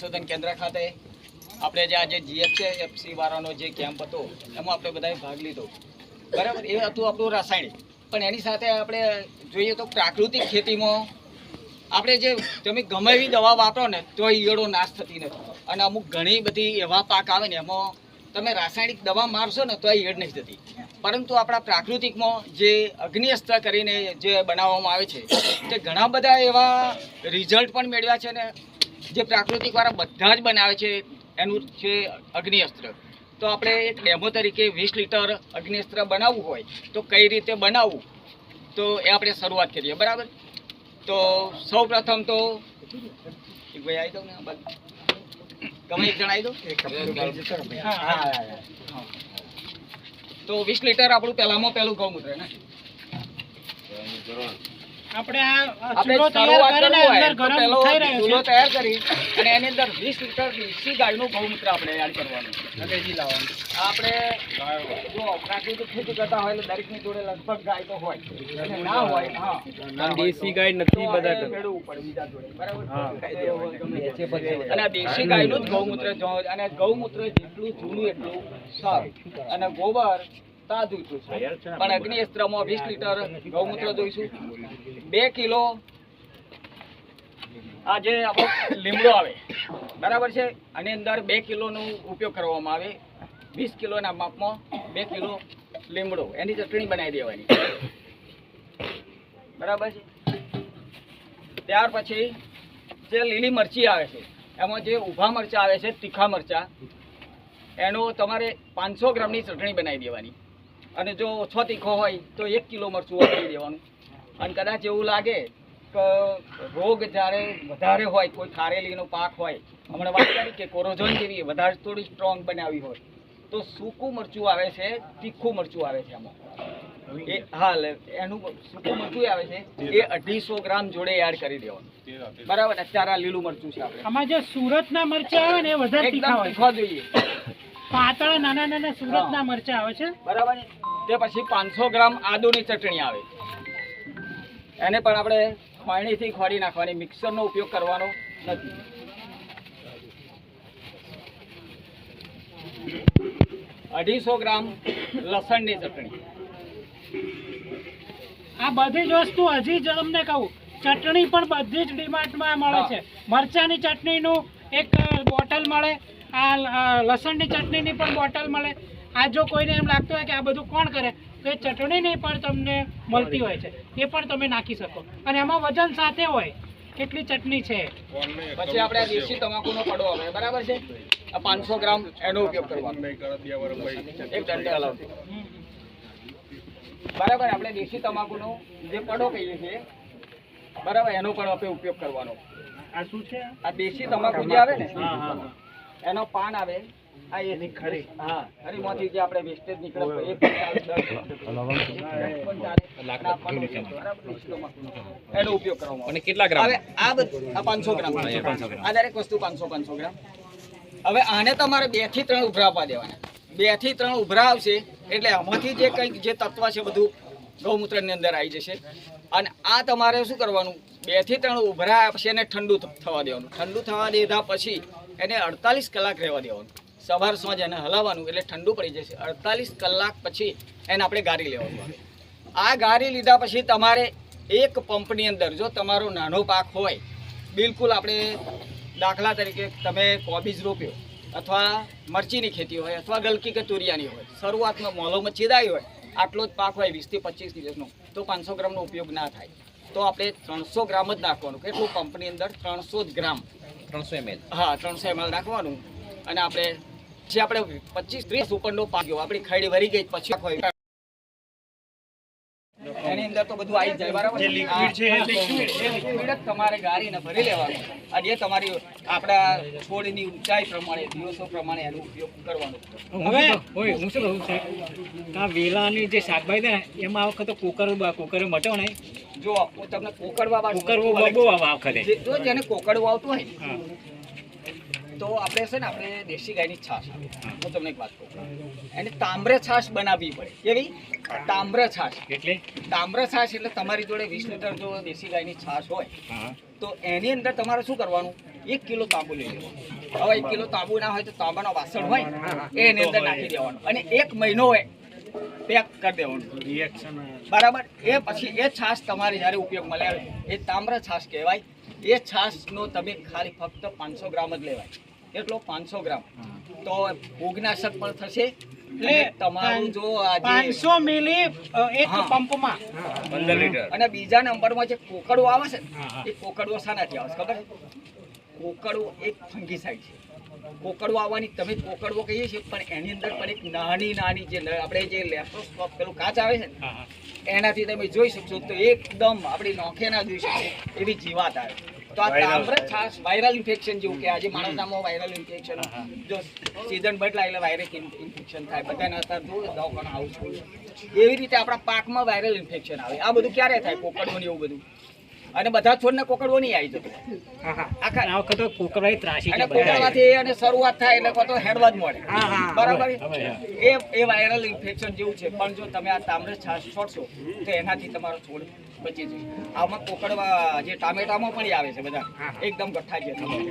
સંશોધન કેન્દ્ર ખાતે આપણે જે આજે જીએફસી વાળાનો જે કેમ્પ હતો એમાં આપણે બધાએ ભાગ લીધો. બરાબર, એ હતું આપણું રાસાયણિક. પણ એની સાથે આપણે જોઈએ તો પ્રાકૃતિક ખેતીમાં આપણે જે તમે ગમે એવી દવા વાપરો ને તો ઈયળો નાશ થતી નથી. અને અમુક ઘણી બધી એવા પાક આવે ને એમાં તમે રાસાયણિક દવા મારશો ને તો ઈયળ નથી થતી. પરંતુ આપણા પ્રાકૃતિકમાં જે અગ્નિઅસ્ત્ર કરીને જે બનાવવામાં આવે છે તે ઘણા બધા એવા રિઝલ્ટ પણ મેળવ્યા છે ને જે પ્રાકૃતિકવાળા બધા જ બનાવે છે એનું છે અગ્નિઅસ્ત્ર. તો આપણે એક ડેમો તરીકે 20 લીટર અગ્નિઅસ્ત્ર બનાવવું હોય તો કઈ રીતે બનાવવું તો એ આપણે શરૂઆત કરીએ. બરાબર, તો સૌ પ્રથમ તો એક ભાઈ આવી દઉં ને ગમે એક જણાવી દઉં. તો 20 લીટર આપણું પહેલું ગૌમૂત્ર ને આપણે ચૂલો તૈયાર કરી અને એની અંદર 20 લીટર દેશી ગાયનું ગૌમૂત્ર આપણે એડ કરવાનું. આપણે જો પ્રાકૃતિક ખેતી કરતા હોય એટલે દરેકની જોડે લગભગ ગાય તો હોય અને ના હોય દેશી ગાય નથી બધા મેળવવું પડે બીજા જોડે. બરાબર, અને દેશી ગાયનું જ ગૌમૂત્ર અને ગૌમૂત્ર જેટલું જૂનું એટલું સારું અને ગોબર તાજું જોઈશું. પણ અગ્નિઅસ્ત્રમાં 20 લીટર ગૌમૂત્ર જોઈશું. 2 કિલો આ જે આપણો લીમડો આવે બરાબર છે આની અંદર 2 કિલોનો ઉપયોગ કરવામાં આવે. 20 કિલોના માપમાં 2 કિલો લીમડો એની ચટણી બનાવી દેવાની. બરાબર છે. ત્યાર પછી જે લીલી મરચી આવે છે એમાં જે ઊભા મરચાં આવે છે તીખા મરચાં એનો તમારે 500 ગ્રામની ચટણી બનાવી દેવાની. અને જો ઓછો તીખો હોય તો 1 કિલો મરચું વાપરી દેવાનું. અને કદાચ એવું લાગે કે રોગ જ્યારે વધારે હોય કોઈ ખારેલીનો પાક હોય હમણાં વાત કરી કે કોરોઝન જેવી વધારે થોડી સ્ટ્રોંગ બનાવી હોય તો સૂકું મરચું આવે છે, તીખું મરચું આવે છે આમાં એ એનું સૂકું મરચું આવે છે એ 250 ગ્રામ જોડે એડ કરી દેવાનું. બરાબર, અત્યારે આ લીલું મરચું છે આપણે આમાં જે સુરતના મરચાં આવે ને એ વધારે તીખા જોઈએ. પાતળા નાના સુરતના મરચાં આવે છે. બરાબર, તે પછી 500 ગ્રામ આદુની ચટણી આવે એને પણ આપણે ખોણીથી ખોડી નાખવાની. મિક્સરનો ઉપયોગ કરવાનો નથી. 250 ગ્રામ લસણની ચટણી. આ બધી જ વસ્તુ હજી જ તમને કહું ચટણી પણ બધી જ ડિમાન્ડમાં મળે છે. મરચાંની ચટણીનું એક બોટલ મળે, આ લસણની ચટણીની પણ બોટલ મળે. આ જો કોઈને એમ લાગતું હોય કે આ બધું કોણ કરે તો એ ચટણીની પણ તમને મળતી હોય છે, એ પણ તમે નાખી શકો. અને એમાં વજન સાથે હોય કેટલી ચટણી છે. પછી આપણે આ દેશી તમાકુનો પડો આવે બરાબર છે આ 500 ગ્રામ એનો ઉપયોગ કરવાનો. એક ડંડે હલાવતી બરાબર. આપણે દેશી તમાકુનો જે પડો કહીએ છીએ બરાબર એનો પણ આપણે ઉપયોગ કરવાનો. આ શું છે? આ દેશી તમાકુ જે આવે ને એનો પાન આવે આ એની ખરી ખરીમાંથી જે આપણે વેસ્ટેજ નીકળે એ એનો ઉપયોગ કરવામાં અને કેટલા ગ્રામ હવે આ 500 ગ્રામ આ દરેક વસ્તુ 500 ગ્રામ. હવે આને તમારે 2 થી 3 ઉભરા આપવા દેવાના. 2 થી 3 ઉભરા આવશે એટલે આમાંથી જે કંઈક જે તત્વ છે બધું ગૌમૂત્રની અંદર આવી જશે. અને આ તમારે શું કરવાનું 2 થી 3 ઉભરા આપશે એને ઠંડુ થવા દેવાનું. ઠંડુ થવા દીધા પછી એને 48 કલાક રહેવા દેવાનું. સવાર સાંજ એને હલાવવાનું એટલે ઠંડુ પડી જશે. 48 કલાક પછી એને આપણે ગાળી લેવાનું. આ ગાળી લીધા પછી તમારે એક પંપની અંદર જો તમારો નાનો પાક હોય બિલકુલ આપણે દાખલા તરીકે તમે કોબીજ રોપ્યો અથવા મરચીની ખેતી હોય અથવા ગલકી કે તુરિયાની હોય શરૂઆતમાં મોલોમાં ચીદાઈ હોય આટલો જ પાક હોય 20 થી 25 દિવસનો તો 500 ગ્રામનો ઉપયોગ ના થાય. તો આપણે 300 ગ્રામ જ નાખવાનું. કેટલું પંપની અંદર 300 ગ્રામ 300 ml 300 ml નાખવાનું. અને આપણે જે આપણે 25-30 ઉપરનો પાક ગયો આપણી ખડી ભરી ગઈ પછી એની અંદર તો બધું આવી જાય બરાબર. જે લિક્વિડ છે એ લિક્વિડ તમારે ગાળીને ભરી લેવાનું. અને એ તમારી આપણા છોડની ઊંચાઈ પ્રમાણે દિવસો પ્રમાણે એનો ઉપયોગ કરવાનો. હવે હું શું કહું છું આ વેલાની જે શાકભાજી ને એમાં આ વખતે કોકર મટો ને જો તમને કોકડવા બહુ વખતે જો જેને કોકડવું આવતું હોય તો આપણે છે ને આપણે દેશી ગાયની છાશ હું તમને એક વાત કહું એને તાંબ્રે છાશ બનાવવી પડે. કેવી? તાંબ્રે છાશ. એટલે તમારી જોડે 20 લીટર જો દેશી ગાયની છાશ હોય તો એની અંદર તમારે શું કરવાનું 1 કિલો તાંબુ લઈ લેવાનું. હવે 1 કિલો તાંબુ ના હોય તો તાંબાનો વાસણ હોય એની અંદર નાખી દેવાનું અને 1 મહિનો હોય પેક કરી દેવાનું. બરાબર. એ પછી એ છાશ તમારે જ્યારે ઉપયોગમાં લે એ તામ્ર છાશ કહેવાય. એ છાશનો તમે ખાલી ફક્ત 500 ગ્રામ જ લેવાય. એટલો 500 ગ્રામ તો ફૂગનાશક પણ થશે. એટલે તમારું જો આજે 500 મિલી એક હા. પંપમાં 15 લીટર. અને બીજા નંબરમાં જે કોકડવો આવે છે ને એ કોકડવો શાનાથી આવે છે ખબર છે? કોકડવો એક ફંગીસાઇડ છે. કોકડવો આવવાની તમે કોકડવો કહીએ છીએ પણ એની અંદર પણ એક નાની જે આપણે જે લેપ્રોસ્કોપ પેલું કાચ આવે છે ને એનાથી તમે જોઈ શકશો તો એકદમ આપણી નોખે ના જોઈ શકશો એવી જીવાત આવે. તો આ તામ્ર છાશ વાયરલ ઇન્ફેક્શન જેવું કે આજે માણસનામાં વાયરલ ઇન્ફેક્શન જો સીઝન બદલાય એટલે વાયરલ ઇન્ફેક્શન થાય બધાને અત્યારે જો દવાખાના હાઉસફુલ એવી રીતે આપણા પાકમાં વાયરલ ઇન્ફેક્શન આવે. આ બધું ક્યારે થાય? કોકડવો ને એવું બધું. અને બધા છોડને કોકડવો નહીં આવી જતો આખા આ વખતે કોકરાઈ ત્રાસી અને કોકડવાથી અને શરૂઆત થાય એટલે કહો તો હેડવા જ મળે. બરાબર. એ વાયરલ ઇન્ફેક્શન જેવું છે. પણ જો તમે આ તામ્ર છાશ છોડશો તો એનાથી તમારો છોડ બચી જશે. આમાં કોકડવા જે ટામેટામાં પણ આવે છે બધા એકદમ ગઠ્ઠા જેવા.